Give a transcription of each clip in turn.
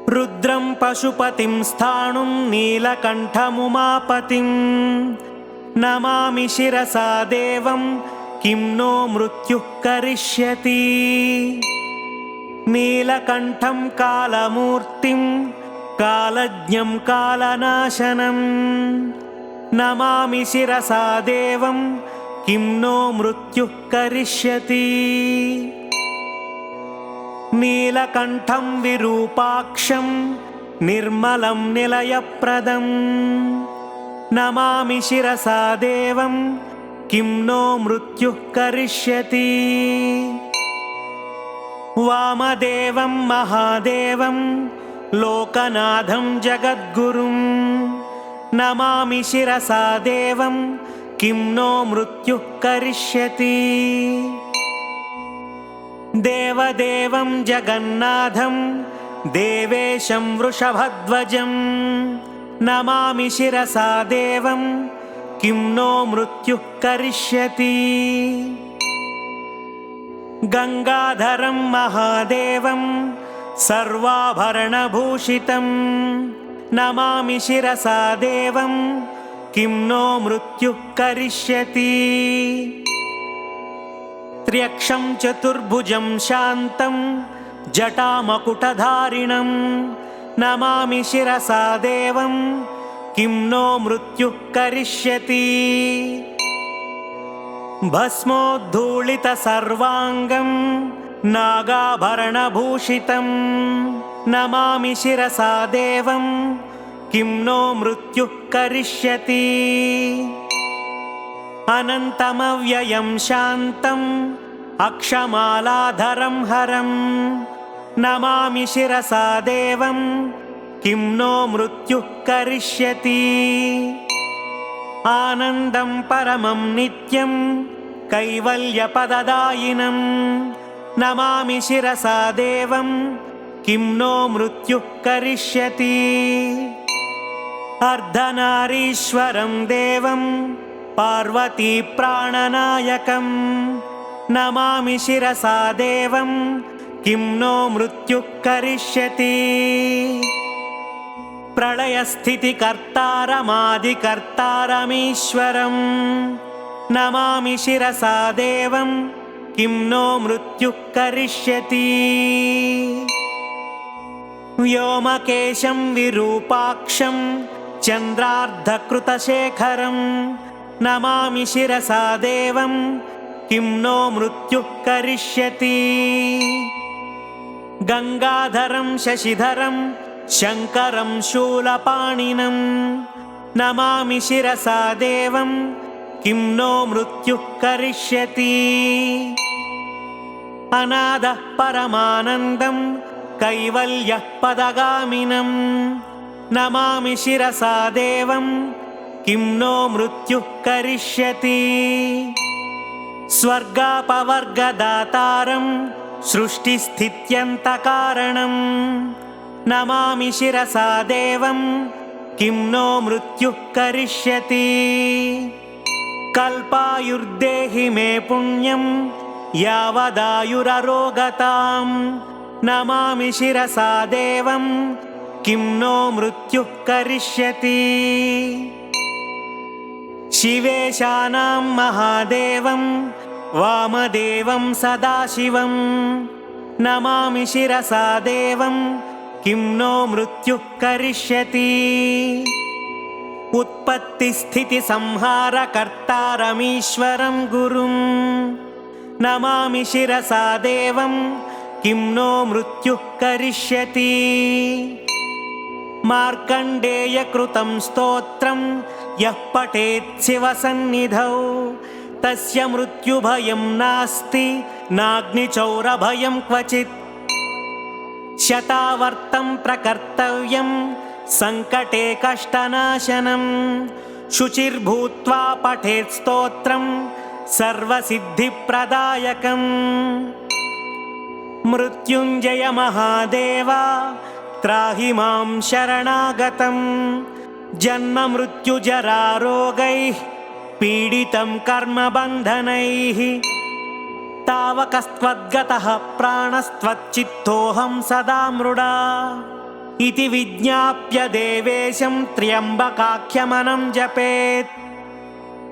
रुद्रं पशुपतिं स्थाणुं नीलकण्ठमुमापतिं नमामि शिरसा देवं किं नो मृत्युः करिष्यति। नीलकण्ठं कालमूर्तिं कालज्ञं कालनाशनं नमामि शिरसा देवं किं नो मृत्युः करिष्यति। नीलकण्ठं विरूपाक्षं निर्मलं निलयप्रदं नमामि शिरसा देवं किं नो मृत्युः करिष्यति। वामदेवं महादेवं लोकनाथं जगद्गुरुं नमामि शिरसा देवं किं नो मृत्युः करिष्यति। देवदेवं जगन्नाथं देवेशं वृषभध्वजं नमामि शिरसा देवं किं नो मृत्युः करिष्यति। गंगाधरं महादेवं सर्वाभरणभूषितं नमामि शिरसा देवं किं नो मृत्युः करिष्यति। त्र्यक्षं चतुर्भुजं शान्तं जटामकुटधारिणं नमामि शिरसा देवं किं नो मृत्युः करिष्यति। भस्मोद्धूलितसर्वाङ्गं नागाभरणभूषितं नमामि शिरसा देवं किं नो मृत्युः करिष्यति। अनन्तमव्ययं शान्तम् अक्षमालाधरं हरं नमामि शिरसा देवं किं नो मृत्युः करिष्यति। आनन्दं परमं नित्यं कैवल्यपददायिनं नमामि शिरसा देवं किं नो मृत्युः करिष्यति। अर्धनारीश्वरं देवं पार्वती प्राणनायकं नमामि शिरसा देवं किं नो मृत्युः करिष्यति। प्रलयस्थितिकर्तारमादिकर्तारमीश्वरं नमामि शिरसा देवं किं नो मृत्युः करिष्यति। व्योमकेशं विरूपाक्षं चन्द्रार्धकृतशेखरं नमामि शिरसा देवं किं नो मृत्युः करिष्यति। गंगाधरं शशिधरं शङ्करं शूलपाणिनं नमामि शिरसा देवं किं नो मृत्युः करिष्यति। अनादः परमानन्दं कैवल्यः पदगामिनं नमामि शिरसा देवं किं नो मृत्युः करिष्यति। स्वर्गापवर्गदातारं सृष्टिस्थित्यन्तकारणं नमामि शिरसा देवं किं नो मृत्युः करिष्यति। कल्पायुर्देहि मे पुण्यं यावदायुररोगतां नमामि शिरसा देवं किं नो मृत्युः करिष्यति। शिवेशानां महादेवं वामदेवं सदाशिवं नमामि शिरसा देवं किं नो मृत्युः करिष्यति। उत्पत्तिस्थितिसंहारकर्तारमीश्वरं गुरुं नमामि शिरसा देवं किं नो मृत्युः करिष्यति। मार्कण्डेयकृतं स्तोत्रं यः पठेत् शिवसन्निधौ तस्य मृत्युभयं नास्ति नाग्निचौरभयं क्वचित्। शतावर्तं प्रकर्तव्यं संकटे कष्टनाशनं शुचिर्भूत्वा पठेत् स्तोत्रं सर्वसिद्धिप्रदायकम्। मृत्युञ्जय महादेवा त्राहि मां शरणागतं जन्म मृत्युजरारोगैः पीडितं कर्मबन्धनैः। तावकस्त्वद्गतः प्राणस्त्वच्चित्तोऽहं सदा मृडा इति विज्ञाप्य देवेशं त्र्यम्बकाख्यमनं जपेत्।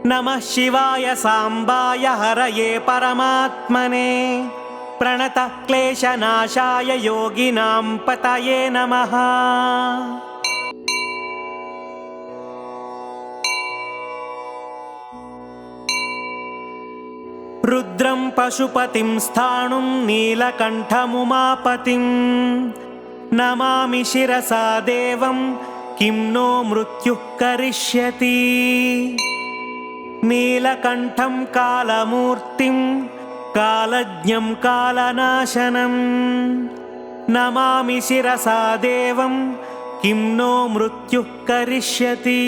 नमः शिवाय साम्बाय हरये परमात्मने प्रणतः क्लेशनाशाय योगिनां पतये नमः। रुद्रं पशुपतिं स्थाणुं नीलकण्ठमुमापतिं नमामि शिरसा देवं किं नो मृत्युः करिष्यति। नीलकण्ठं कालमूर्तिं कालज्ञं कालनाशनं नमामि शिरसा देवं किं नो मृत्युः करिष्यति।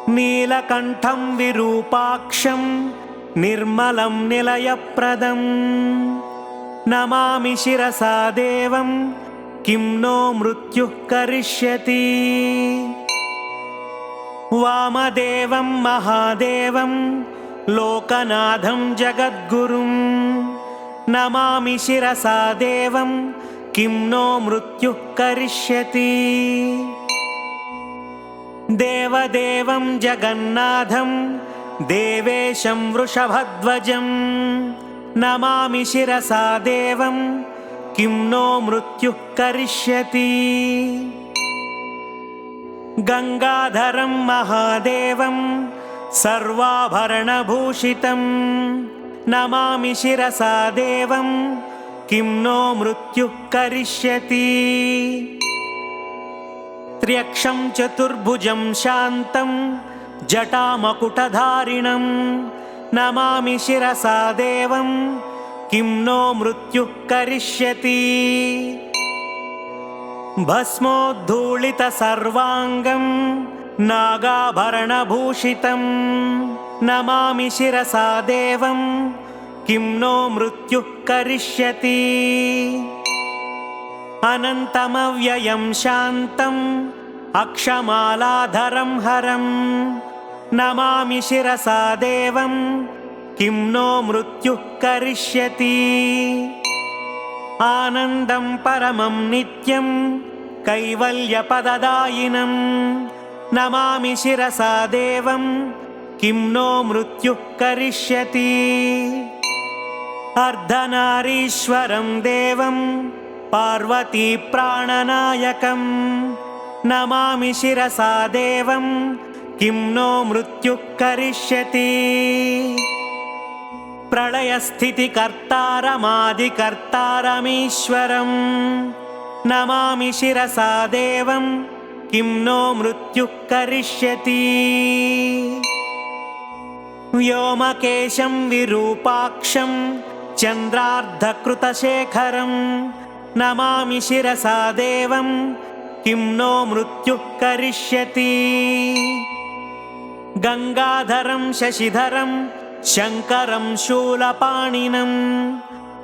नीलकण्ठं विरूपाक्षं निर्मलं निलयप्रदं नमामि शिरसा देवं किं नो मृत्युः करिष्यति। वामदेवं महादेवं लोकनाथं जगद्गुरुं नमामि शिरसा देवं किं नो मृत्युः करिष्यति। देवदेवं जगन्नाथं देवेशं वृषभध्वजं नमामि शिरसा देवं किं नो मृत्युः करिष्यति। गंगाधरं महादेवं सर्वाभरणभूषितं नमामि शिरसा देवं किं नो मृत्युः करिष्यति। त्र्यक्षं चतुर्भुजं शान्तं जटामकुटधारिणं नमामि शिरसा देवं किं नो मृत्युः करिष्यति। भस्मोद्धूलितसर्वाङ्गं नागाभरणभूषितं नमामि शिरसा देवं किं नो मृत्युः करिष्यति। अनन्तमव्ययं शान्तम् अक्षमालाधरं हरं नमामि शिरसा देवं किं नो मृत्युः करिष्यति। आनन्दं परमं नित्यं कैवल्यपददायिनं नमामि शिरसा देवं किं नो मृत्युः करिष्यति। अर्धनारीश्वरं देवं पार्वती प्राणनायकं नमामि शिरसा देवं किं नो मृत्युः करिष्यति। प्रलयस्थितिकर्तारमादिकर्तारमीश्वरं नमामि शिरसा देवं किं नो मृत्युः करिष्यति। व्योमकेशं विरूपाक्षं चन्द्रार्धकृतशेखरं नमामि शिरसा देवं किं नो मृत्युः करिष्यति। गंगाधरं शशिधरं शङ्करं शूलपाणिनं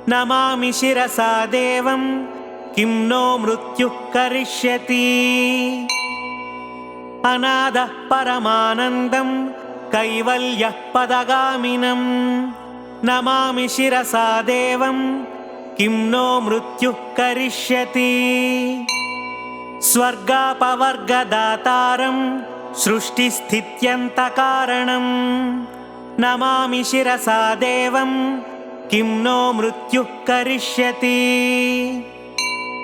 नमामि शिरसा देवं किं नो मृत्युः करिष्यति। अनादः परमानन्दं कैवल्यः पदगामिनं नमामि शिरसा देवं किं नो मृत्युः करिष्यति। स्वर्गापवर्गदातारं सृष्टिस्थित्यन्तकारणं नमामि शिरसा देवं किं नो मृत्युः करिष्यति।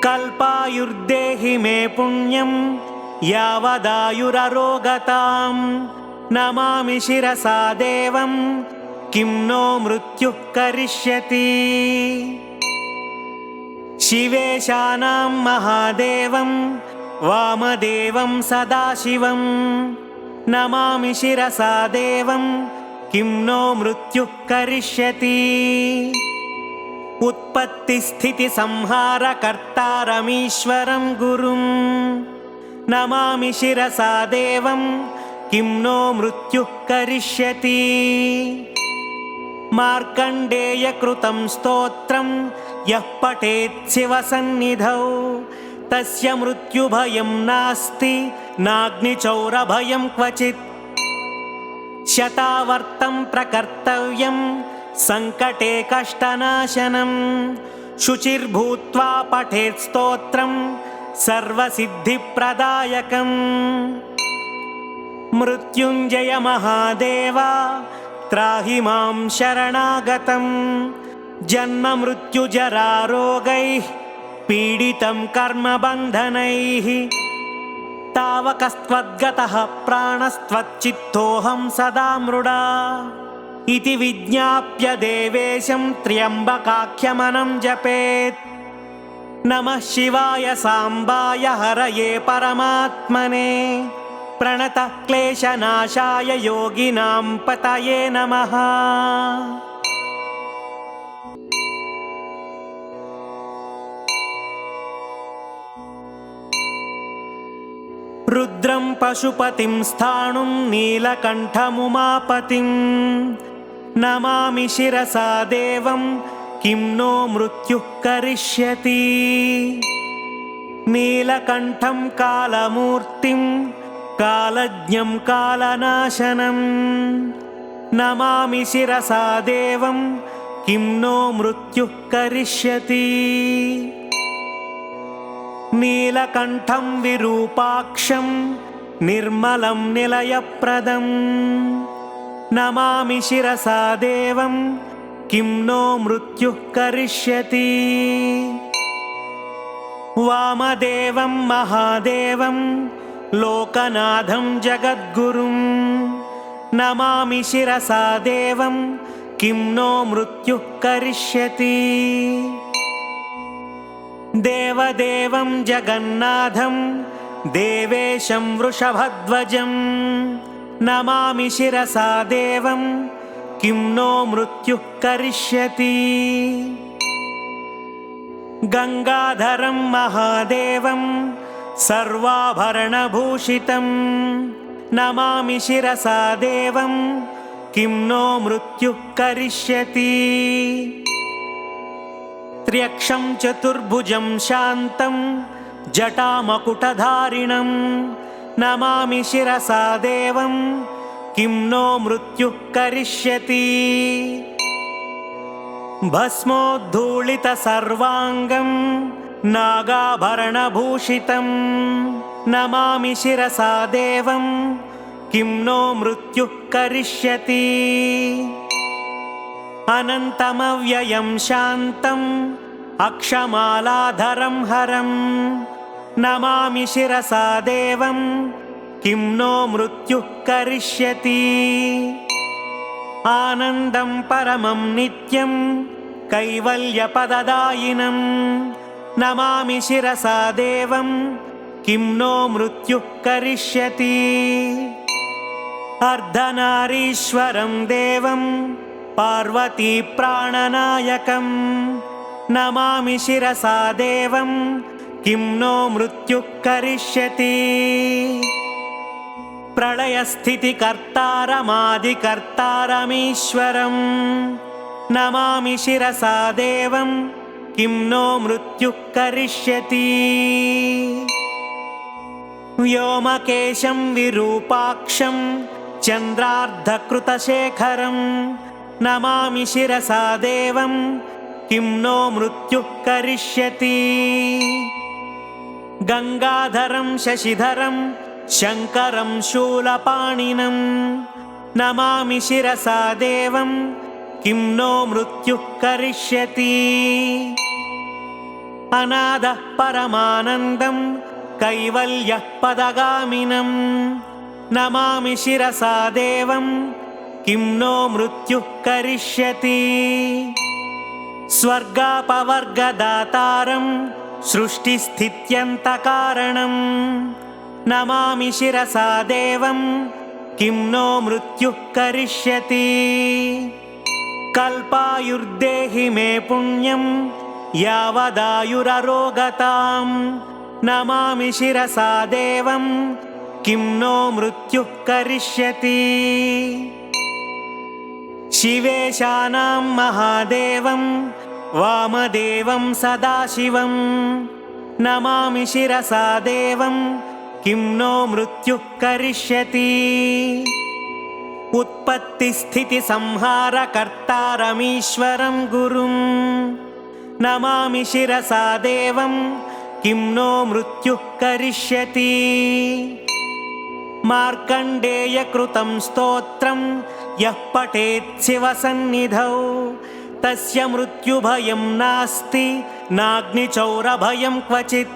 कल्पायुर्देहि मे पुण्यं यावदायुररोगतां नमामि शिरसा देवं किं नो मृत्युः करिष्यति। शिवेशानां महादेवं वामदेवं सदाशिवं नमामि शिरसा देवं किं नो मृत्युः करिष्यति। उत्पत्तिस्थितिसंहारकर्तारमीश्वरं गुरुं नमामि शिरसा देवं किं नो मृत्युः करिष्यति। मार्कण्डेयकृतं स्तोत्रं यः पठेत् शिवसन्निधौ तस्य मृत्युभयं नास्ति नाग्निचौरभयं क्वचित्। शतावर्तं प्रकर्तव्यं सङ्कटे कष्टनाशनं शुचिर्भूत्वा पठेत् स्तोत्रं सर्वसिद्धिप्रदायकम् मृत्युञ्जय महादेव त्राहि मां शरणागतं जन्म मृत्युजरारोगैः पीडितं कर्मबन्धनैः तावकस्त्वद्गतः प्राणस्त्वच्चित्तोऽहं सदा मृडा इति विज्ञाप्य देवेशं त्र्यम्बकाख्यमनं जपेत् नमः शिवाय साम्बाय हरये परमात्मने प्रणतः क्लेशनाशाय योगिनां पतये नमः। रुद्रं पशुपतिं स्थाणुं नीलकण्ठमुमापतिं नमामि शिरसा देवं किं नो मृत्युः करिष्यति नीलकण्ठं कालमूर्तिं कालज्ञं कालनाशनं नमामि शिरसा देवं किं नो मृत्युः करिष्यति नीलकण्ठं विरूपाक्षं निर्मलं निलयप्रदं नमामि शिरसा देवं किं नो मृत्युः करिष्यति वामदेवं महादेवं लोकनाथं जगद्गुरुं नमामि शिरसा देवं किं नो मृत्युः करिष्यति देवदेवं जगन्नाथं देवेशं वृषभध्वजं नमामि शिरसा देवं किं नो मृत्युः करिष्यति गंगाधरं महादेवं सर्वाभरणभूषितं नमामि शिरसा देवं किं नो मृत्युः करिष्यति त्र्यक्षं चतुर्भुजं शान्तं जटामकुटधारिणं नमामि शिरसा देवं किं नो मृत्युः करिष्यति भस्मोद्धूलितसर्वाङ्गं नागाभरणभूषितं नमामि शिरसा देवं किं नो मृत्युः करिष्यति अनन्तमव्ययं शान्तम् अक्षमालाधरं हरं नमामि शिरसा देवं किं नो मृत्युः करिष्यति आनन्दं परमं नित्यं कैवल्यपददायिनं नमामि शिरसा देवं किं नो मृत्युः करिष्यति अर्धनारीश्वरं देवं पार्वती प्राणनायकं नमामि शिरसा देवं किं नो मृत्युः करिष्यति प्रलयस्थितिकर्तारमादिकर्तारमीश्वरं नमामि शिरसा देवं किं नो मृत्युः करिष्यति व्योमकेशं विरूपाक्षं चन्द्रार्धकृतशेखरं नमामि शिरसा देवं किं नो मृत्युः करिष्यति गंगाधरं शशिधरं शङ्करं शूलपाणिनं नमामि शिरसा देवं किं नो मृत्युः करिष्यति अनादः परमानन्दं कैवल्यः पदगामिनं नमामि शिरसा देवं किं नो मृत्युः करिष्यति स्वर्गापवर्गदातारं सृष्टिस्थित्यन्तकारणं नमामि शिरसा देवं किं नो मृत्युः करिष्यति कल्पायुर्देहि मे पुण्यं यावदायुररोगतां नमामि शिरसा देवं किं नो मृत्युः करिष्यति शिवेशानां महादेवं वामदेवं सदाशिवं नमामि शिरसा देवं किं नो मृत्युः करिष्यति उत्पत्तिस्थितिसंहारकर्तारमीश्वरं गुरुं नमामि शिरसा देवं किं नो मृत्युः करिष्यति। मार्कण्डेयकृतं स्तोत्रं यः पठेत् शिवसन्निधौ तस्य मृत्युभयं नास्ति नाग्निचौरभयं क्वचित्।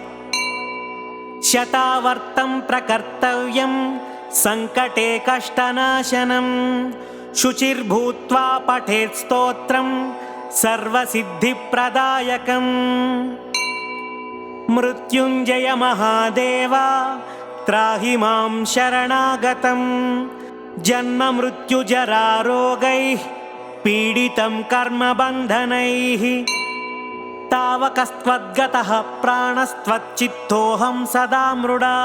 शतावर्तं प्रकर्तव्यं सङ्कटे कष्टनाशनं शुचिर्भूत्वा पठेत् स्तोत्रं सर्वसिद्धिप्रदायकम्। मृत्युञ्जय महादेव त्राहि मां शरणागतं जन्ममृत्युजरारोगैः पीडितं कर्मबन्धनैः। तावकस्त्वद्गतः प्राणस्त्वच्चित्तोऽहं सदा मृडा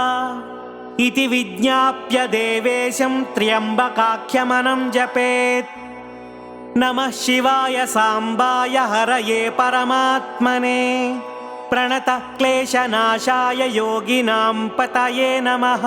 इति विज्ञाप्य देवेशं त्र्यम्बकाख्यमनं जपेत्। नमः शिवाय साम्बाय हरये परमात्मने प्रणतः क्लेशनाशाय योगिनां पतये नमः।